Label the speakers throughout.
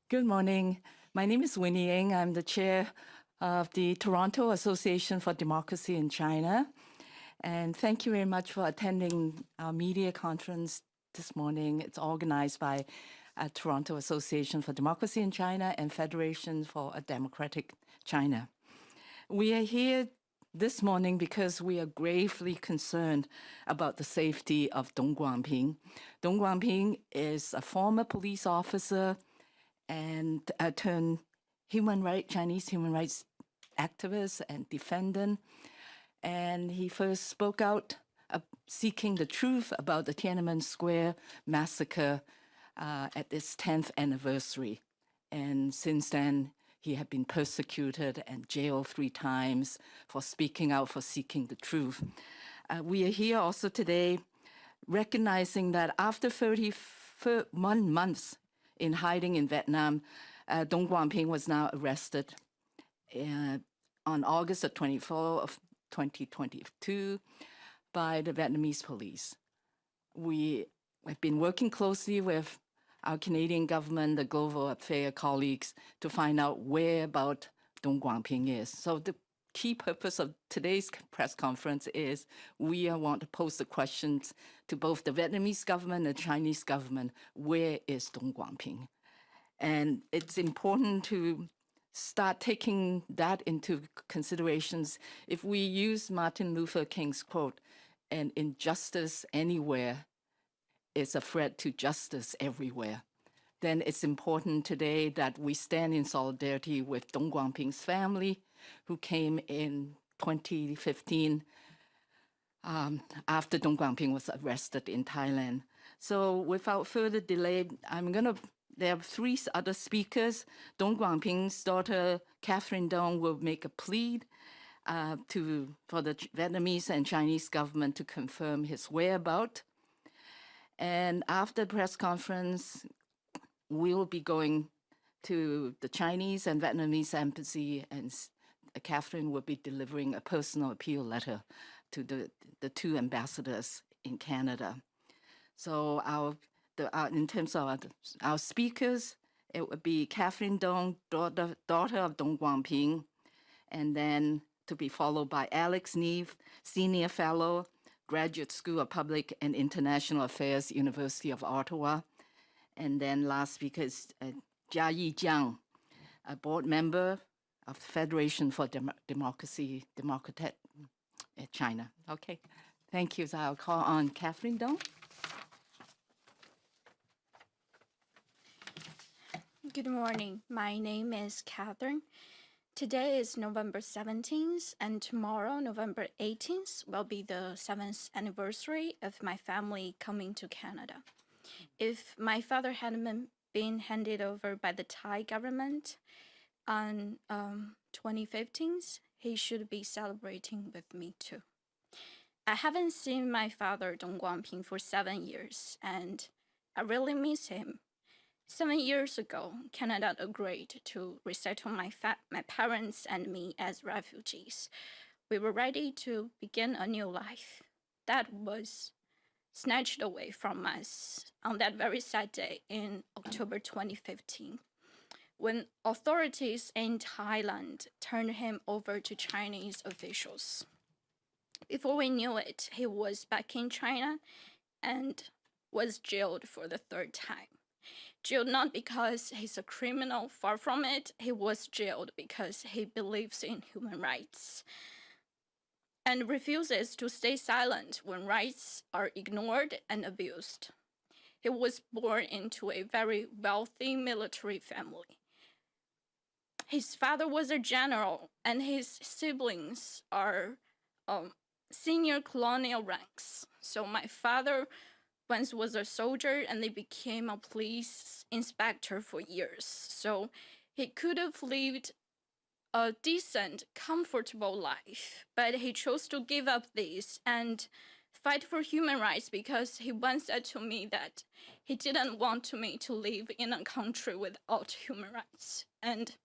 Speaker 1: Good morning. My name is Winnie Ng. I'm the chair of the Toronto Association for Democracy in China. And thank you very much for attending our media conference this morning. It's organized by Toronto Association for Democracy in China and Federation for a Democratic China. We are here this morning because we are gravely concerned about the safety of Dong Guangping. Dong Guangping is a former police officer and turned Chinese human rights activist and defendant. And he first spoke out seeking the truth about the Tiananmen Square massacre at its 10th anniversary. And since then, he had been persecuted and jailed 3 times for speaking out, for seeking the truth. We are here also today recognizing that after 31 months in hiding in Vietnam, Dong Guangping was now arrested on August the 24th of 2022 by the Vietnamese police. We have been working closely with our Canadian government, the Global Affairs colleagues, to find out where about Dong Guangping is. So the key purpose of today's press conference is we want to pose the questions to both the Vietnamese government and the Chinese government, where is Dong Guangping? And it's important to start taking that into considerations. If we use Martin Luther King's quote, "An injustice anywhere is a threat to justice everywhere," then it's important today that we stand in solidarity with Dong Guangping's family, who came in 2015 after Dong Guangping was arrested in Thailand. So without further delay, there are 3 other speakers. Dong Guangping's daughter, Katharine Dong, will make a plea for the Vietnamese and Chinese government to confirm his whereabouts. And after the press conference, we will be going to the Chinese and Vietnamese embassy, and Katharine will be delivering a personal appeal letter to the 2 ambassadors in Canada. So in terms of our speakers, it would be Katharine Dong, daughter of Dong Guangping, and then to be followed by Alex Neve, Senior Fellow, Graduate School of Public and International Affairs, University of Ottawa. And then last speaker is Jiaji Jiang, a board member of the Federation for Democracy, Democratic China. Okay, thank you. So I'll call on Katharine Dong.
Speaker 2: Good morning. My name is Katherine. Today is November 17th, and tomorrow, November 18th, will be the 7th anniversary of my family coming to Canada. If my father hadn't been handed over by the Thai government on 2015, he should be celebrating with me too. I haven't seen my father, Dong Guangping, for 7 years, and I really miss him. 7 years ago, Canada agreed to resettle my parents and me as refugees. We were ready to begin a new life. That was snatched away from us on that very sad day in October 2015, when authorities in Thailand turned him over to Chinese officials. Before we knew it, he was back in China and was jailed for the 3rd time. Jailed not because he's a criminal, far from it. He was jailed because he believes in human rights and refuses to stay silent when rights are ignored and abused. He was born into a very wealthy military family. His father was a general, and his siblings are senior colonial ranks. So my father once was a soldier, and they became a police inspector for years. So he could have lived a decent, comfortable life, but he chose to give up this and fight for human rights, because he once said to me that he didn't want me to live in a country without human rights. And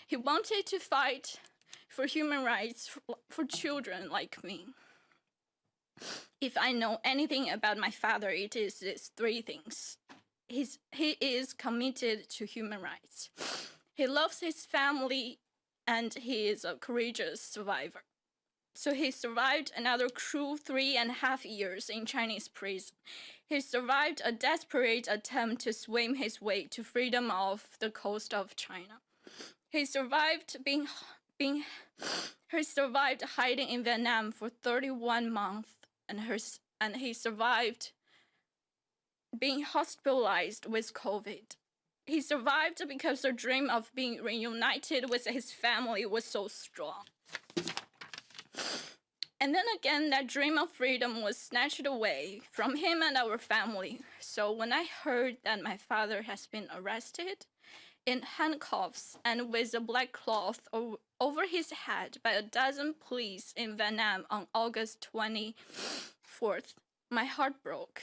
Speaker 2: he wanted to fight for human rights for children like me. If I know anything about my father, it is these 3 things. he is committed to human rights. He loves his family, and he is a courageous survivor. So he survived another cruel 3.5 years in Chinese prison. He survived a desperate attempt to swim his way to freedom off the coast of China. He survived he survived hiding in Vietnam for 31 months, and he survived being hospitalized with COVID. He survived because the dream of being reunited with his family was so strong. And then again, that dream of freedom was snatched away from him and our family. So when I heard that my father has been arrested in handcuffs and with a black cloth over his head by a dozen police in Vietnam on August 24th, my heart broke.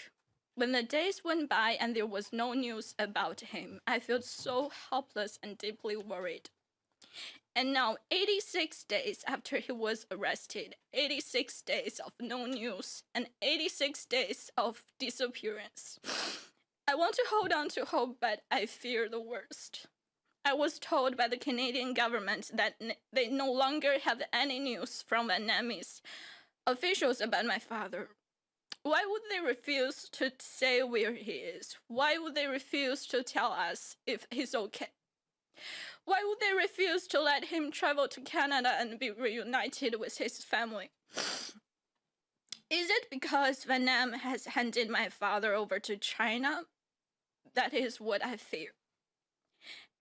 Speaker 2: When the days went by and there was no news about him, I felt so helpless and deeply worried. And now, 86 days after he was arrested, 86 days of no news, and 86 days of disappearance. I want to hold on to hope, but I fear the worst. I was told by the Canadian government that they no longer have any news from Vietnamese officials about my father. Why would they refuse to say where he is? Why would they refuse to tell us if he's okay? Why would they refuse to let him travel to Canada and be reunited with his family? Is it because Vietnam has handed my father over to China? That is what I fear.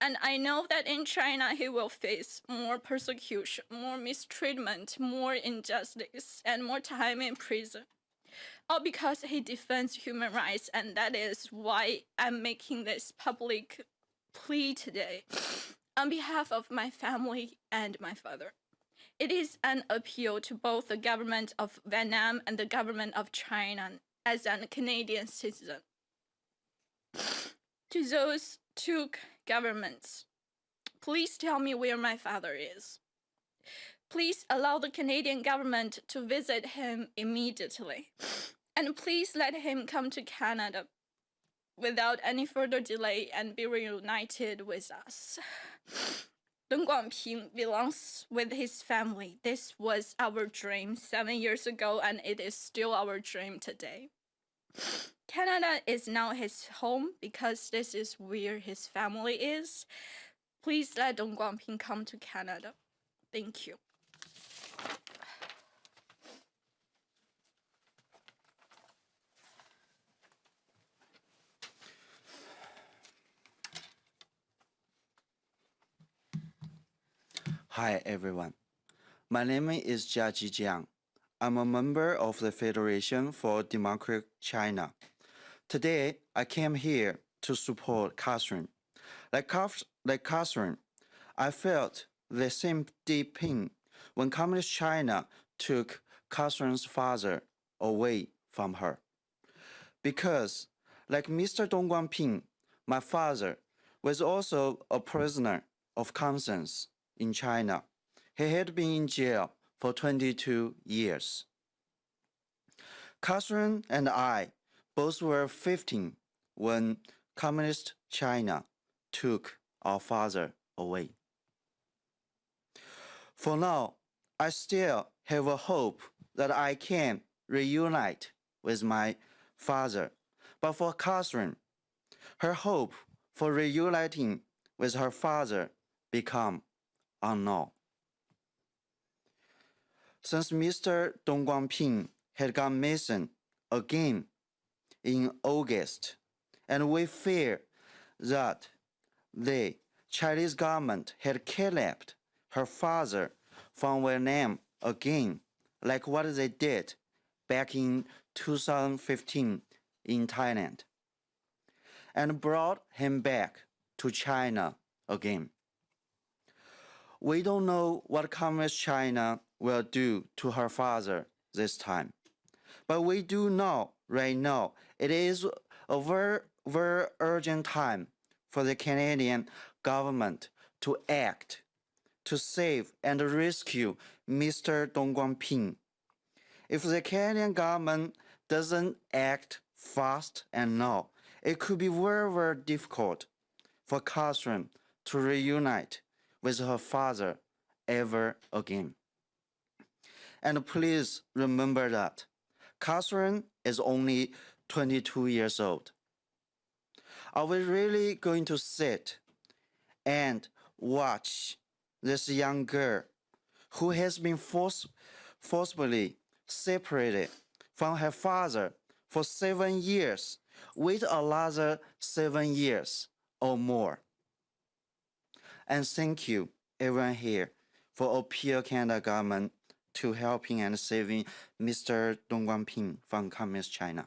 Speaker 2: And I know that in China he will face more persecution, more mistreatment, more injustice, and more time in prison. All because he defends human rights, and that is why I'm making this public plea today on behalf of my family and my father. It is an appeal to both the government of Vietnam and the government of China as a Canadian citizen. To those two governments, please tell me where my father is. Please allow the Canadian government to visit him immediately. And please let him come to Canada without any further delay and be reunited with us. Dong Guangping belongs with his family. This was our dream 7 years ago, and it is still our dream today. Canada is now his home because this is where his family is. Please let Dong Guangping come to Canada. Thank you.
Speaker 3: Hi everyone, my name is Jiaji Jiang. I'm a member of the Federation for Democratic China. Today, I came here to support Katharine. Like Katharine, I felt the same deep pain when Communist China took Katharine's father away from her. Because, like Mr. Dong Guangping, my father was also a prisoner of conscience in China. He had been in jail for 22 years. Katharine and I both were 15 when Communist China took our father away. For now, I still have a hope that I can reunite with my father. But for Katharine, her hope for reuniting with her father become unknown. Since Mr. Dong Guangping had gone missing again in August, and we fear that the Chinese government had kidnapped her father from Vietnam again, like what they did back in 2015 in Thailand, and brought him back to China again. We don't know what Communist China will do to her father this time. But we do know right now it is a very, very urgent time for the Canadian government to act to save and rescue Mr. Dong Guangping. If the Canadian government doesn't act fast and now, it could be very, very difficult for Katharine to reunite with her father ever again. And please remember that Katharine is only 22 years old. Are we really going to sit and watch this young girl who has been forcibly separated from her father for 7 years wait another 7 years or more? And thank you, everyone here, for appeal Canada government to helping and saving Mr. Dong Guangping from Communist China.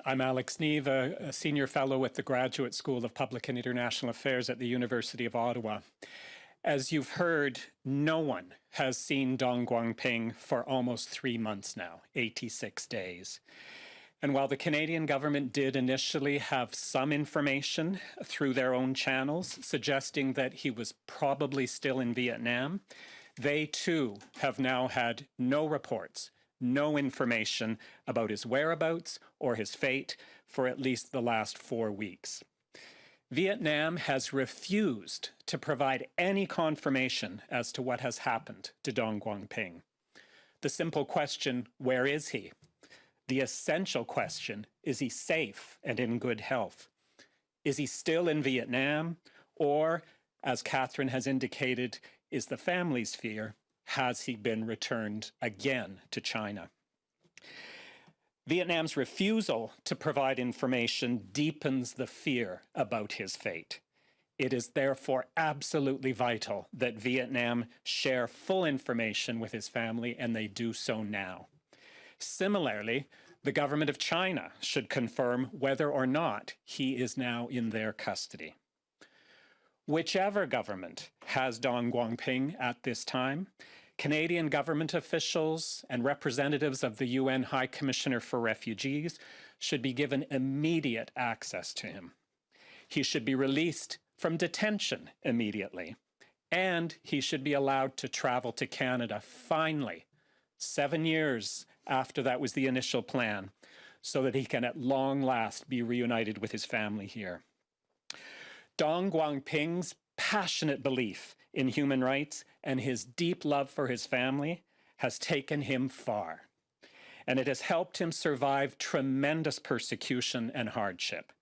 Speaker 4: I'm Alex Neve, a senior fellow at the Graduate School of Public and International Affairs at the University of Ottawa. As you've heard, no one has seen Dong Guangping for almost 3 months now, 86 days. And while the Canadian government did initially have some information through their own channels suggesting that he was probably still in Vietnam, they too have now had no reports, no information about his whereabouts or his fate for at least the last 4 weeks. Vietnam has refused to provide any confirmation as to what has happened to Dong Guangping. The simple question, where is he? The essential question, is he safe and in good health? Is he still in Vietnam? Or, as Katharine has indicated, is the family's fear, has he been returned again to China? Vietnam's refusal to provide information deepens the fear about his fate. It is therefore absolutely vital that Vietnam share full information with his family, and they do so now. Similarly, the government of China should confirm whether or not he is now in their custody. Whichever government has Dong Guangping at this time, Canadian government officials and representatives of the UN High Commissioner for Refugees should be given immediate access to him. He should be released from detention immediately, and he should be allowed to travel to Canada finally, 7 years after that was the initial plan, so that he can at long last be reunited with his family here. Dong Guangping's passionate belief in human rights and his deep love for his family has taken him far, and it has helped him survive tremendous persecution and hardship.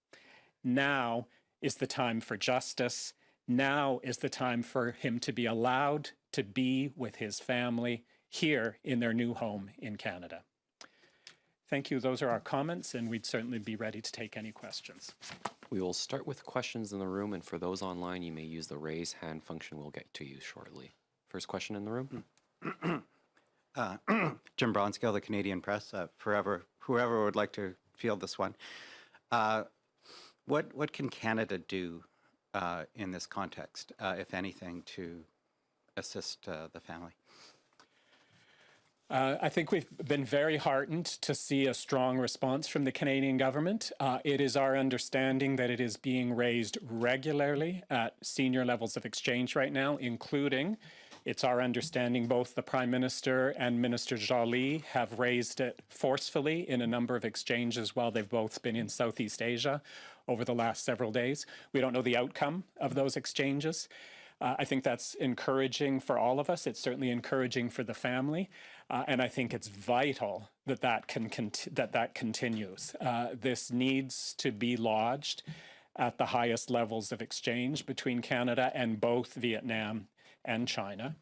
Speaker 4: Now is the time for justice. Now is the time for him to be allowed to be with his family here in their new home in Canada. Thank you. Those are our comments, and we'd certainly be ready to take any questions.
Speaker 5: We will start with questions in the room, and for those online, you may use the raise hand function. We'll get to you shortly. First question in the room.
Speaker 6: Jim Bronskill, the Canadian Press. Whoever would like to field this one. What can Canada do in this context, if anything, to assist the family?
Speaker 4: I think we've been very heartened to see a strong response from the Canadian government. It is our understanding that it is being raised regularly at senior levels of exchange right now, including, it's our understanding, both the Prime Minister and Minister Jiaji have raised it forcefully in a number of exchanges while they've both been in Southeast Asia over the last several days. We don't know the outcome of those exchanges. I think that's encouraging for all of us. It's certainly encouraging for the family. And I think it's vital that that continues. This needs to be lodged at the highest levels of exchange between Canada and both Vietnam and China.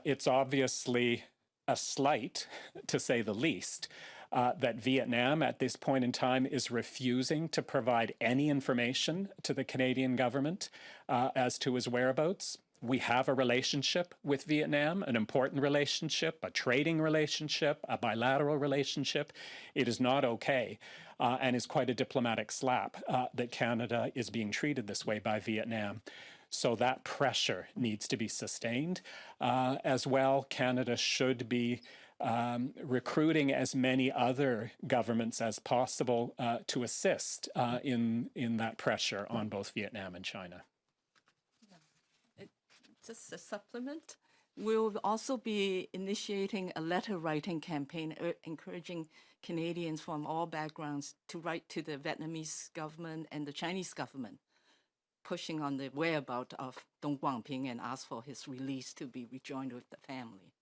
Speaker 4: It's obviously a slight, to say the least, that Vietnam at this point in time is refusing to provide any information to the Canadian government as to his whereabouts. We have a relationship with Vietnam, an important relationship, a trading relationship, a bilateral relationship. It is not okay and is quite a diplomatic slap that Canada is being treated this way by Vietnam. So that pressure needs to be sustained. As well, Canada should be recruiting as many other governments as possible to assist in that pressure on both Vietnam and China.
Speaker 1: Just a supplement. We'll also be initiating a letter writing campaign encouraging Canadians from all backgrounds to write to the Vietnamese government and the Chinese government, pushing on the whereabouts of Dong Guangping and ask for his release to be rejoined with the family.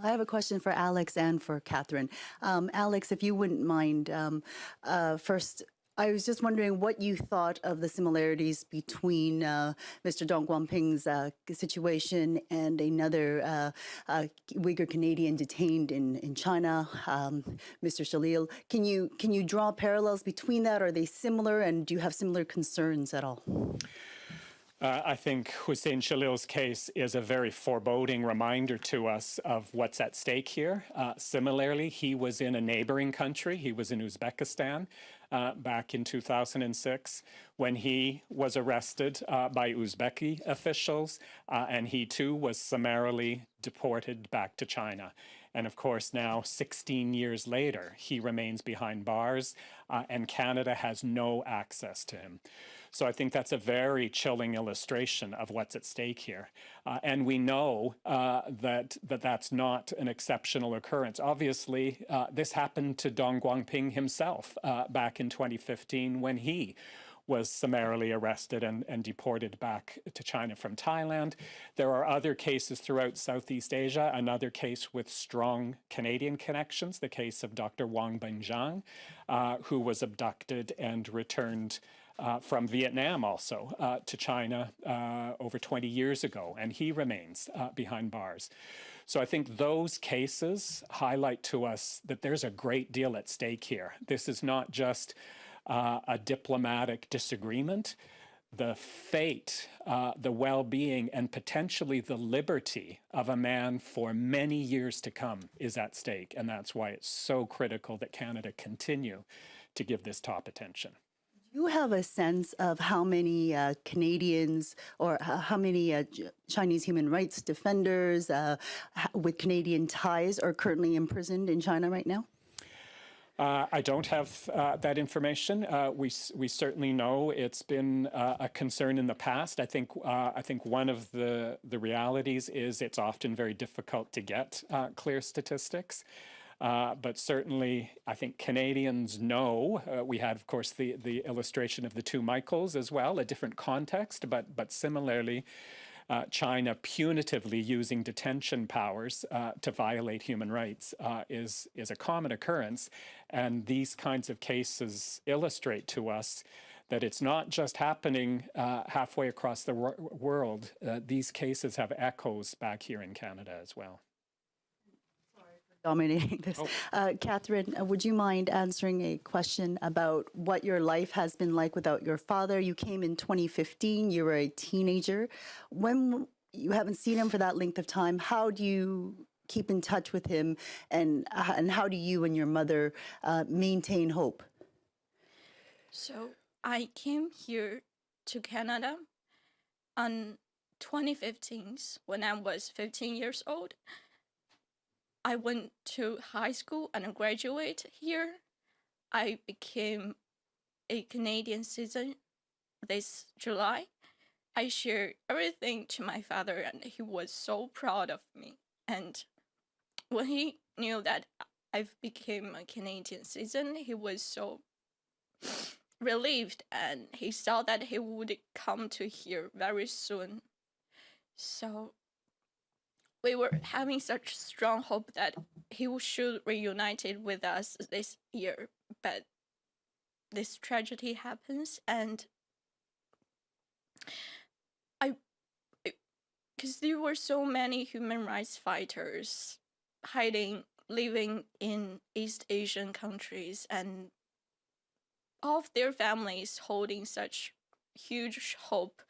Speaker 7: I have a question for Alex and for Katharine. Alex, if you wouldn't mind, first, I was just wondering what you thought of the similarities between Mr. Dong Guangping's situation and another Uyghur Canadian detained in China, Mr. Shalil. Can you draw parallels between that? Are they similar, and do you have similar concerns at all?
Speaker 4: I think Hussein Shalil's case is a very foreboding reminder to us of what's at stake here. Similarly, he was in a neighboring country. He was in Uzbekistan back in 2006 when he was arrested by Uzbeki officials, and he too was summarily deported back to China. And of course, now 16 years later, he remains behind bars, and Canada has no access to him. So I think that's a very chilling illustration of what's at stake here. And we know that's not an exceptional occurrence. Obviously, this happened to Dong Guangping himself back in 2015 when he was summarily arrested and deported back to China from Thailand. There are other cases throughout Southeast Asia, another case with strong Canadian connections, the case of Dr. Wang Benjiang, who was abducted and returned from Vietnam also to China over 20 years ago, and he remains behind bars. So I think those cases highlight to us that there's a great deal at stake here. This is not just a diplomatic disagreement. The fate, the well-being, and potentially the liberty of a man for many years to come is at stake, and that's why it's so critical that Canada continue to give this top attention.
Speaker 7: Do you have a sense of how many Canadians or how many Chinese human rights defenders with Canadian ties are currently imprisoned in China right now?
Speaker 4: I don't have that information. We certainly know it's been a concern in the past. I think one of the realities is it's often very difficult to get clear statistics. But certainly, I think Canadians know. We had, of course, the illustration of the two Michaels as well, a different context, but similarly, China punitively using detention powers to violate human rights is a common occurrence. And these kinds of cases illustrate to us that it's not just happening halfway across the world. These cases have echoes back here in Canada as well.
Speaker 7: Dominating this. Katharine, would you mind answering a question about what your life has been like without your father? You came in 2015, you were a teenager. When you haven't seen him for that length of time, how do you keep in touch with him, and how do you and your mother maintain hope?
Speaker 2: So I came here to Canada on 2015 when I was 15 years old. I went to high school and graduated here. I became a Canadian citizen this July. I shared everything to my father, and he was so proud of me. And when he knew that I've become a Canadian citizen, he was so relieved, and he saw that he would come to here very soon. So we were having such strong hope that he should reunited with us this year, but this tragedy happens, and because there were so many human rights fighters living in East Asian countries, and all of their families holding such huge hope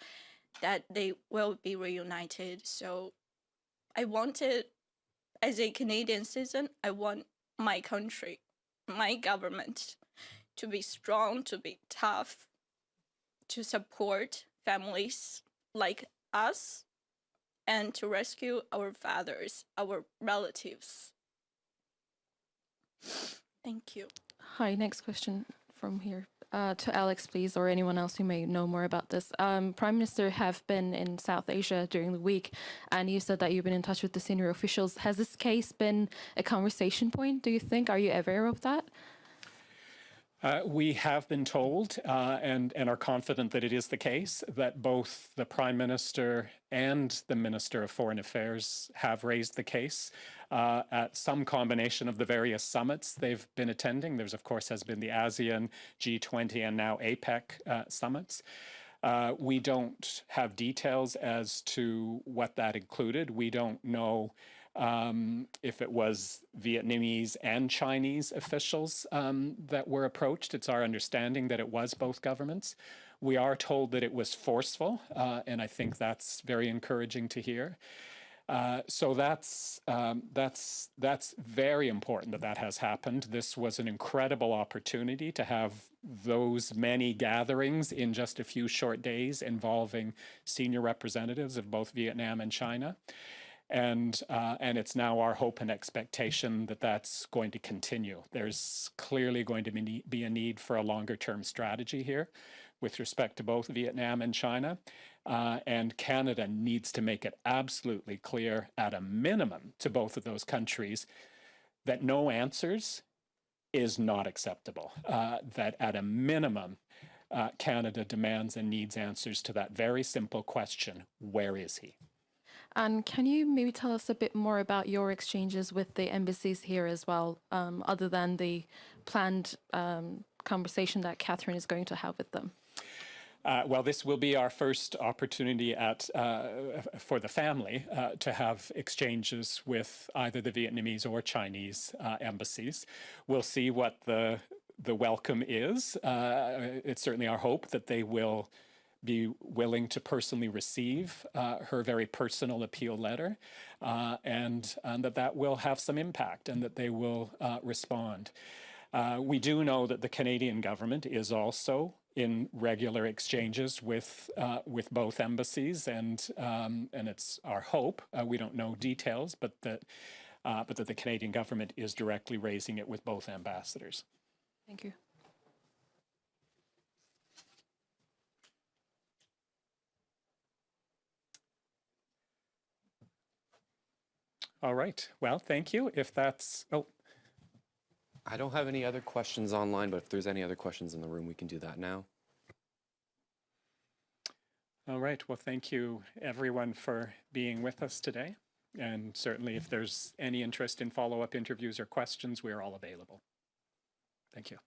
Speaker 2: that they will be reunited. So I wanted, as a Canadian citizen, I want my country, my government to be strong, to be tough, to support families like us, and to rescue our fathers, our relatives. Thank you.
Speaker 8: Hi, next question from here. to Alex, please, or anyone else who may know more about this. Prime Minister have been in South Asia during the week, and you said that you've been in touch with the senior officials. Has this case been a conversation point, do you think? Are you aware of that?
Speaker 4: We have been told and are confident that it is the case that both the Prime Minister and the Minister of Foreign Affairs have raised the case at some combination of the various summits they've been attending. There's, of course, has been the ASEAN, G20, and now APEC summits. We don't have details as to what that included. We don't know if it was Vietnamese and Chinese officials that were approached. It's our understanding that it was both governments. We are told that it was forceful, and I think that's very encouraging to hear. So that's very important that that has happened. This was an incredible opportunity to have those many gatherings in just a few short days involving senior representatives of both Vietnam and China. And it's now our hope and expectation that that's going to continue. There's clearly going to be a need for a longer-term strategy here with respect to both Vietnam and China. And Canada needs to make it absolutely clear at a minimum to both of those countries that no answers is not acceptable. That at a minimum, Canada demands and needs answers to that very simple question, where is he?
Speaker 8: And can you maybe tell us a bit more about your exchanges with the embassies here as well, other than the planned conversation that Katharine is going to have with them?
Speaker 4: Well, this will be our first opportunity for the family to have exchanges with either the Vietnamese or Chinese embassies. We'll see what the welcome is. It's certainly our hope that they will be willing to personally receive her very personal appeal letter, and that will have some impact and that they will respond. We do know that the Canadian government is also in regular exchanges with both embassies, and it's our hope. We don't know details, but that the Canadian government is directly raising it with both ambassadors.
Speaker 8: Thank you.
Speaker 4: All right. Well, thank you. If that's
Speaker 5: I don't have any other questions online, but if there's any other questions in the room, we can do that now.
Speaker 4: All right. Well, thank you, everyone, for being with us today. And certainly, if there's any interest in follow-up interviews or questions, we are all available. Thank you.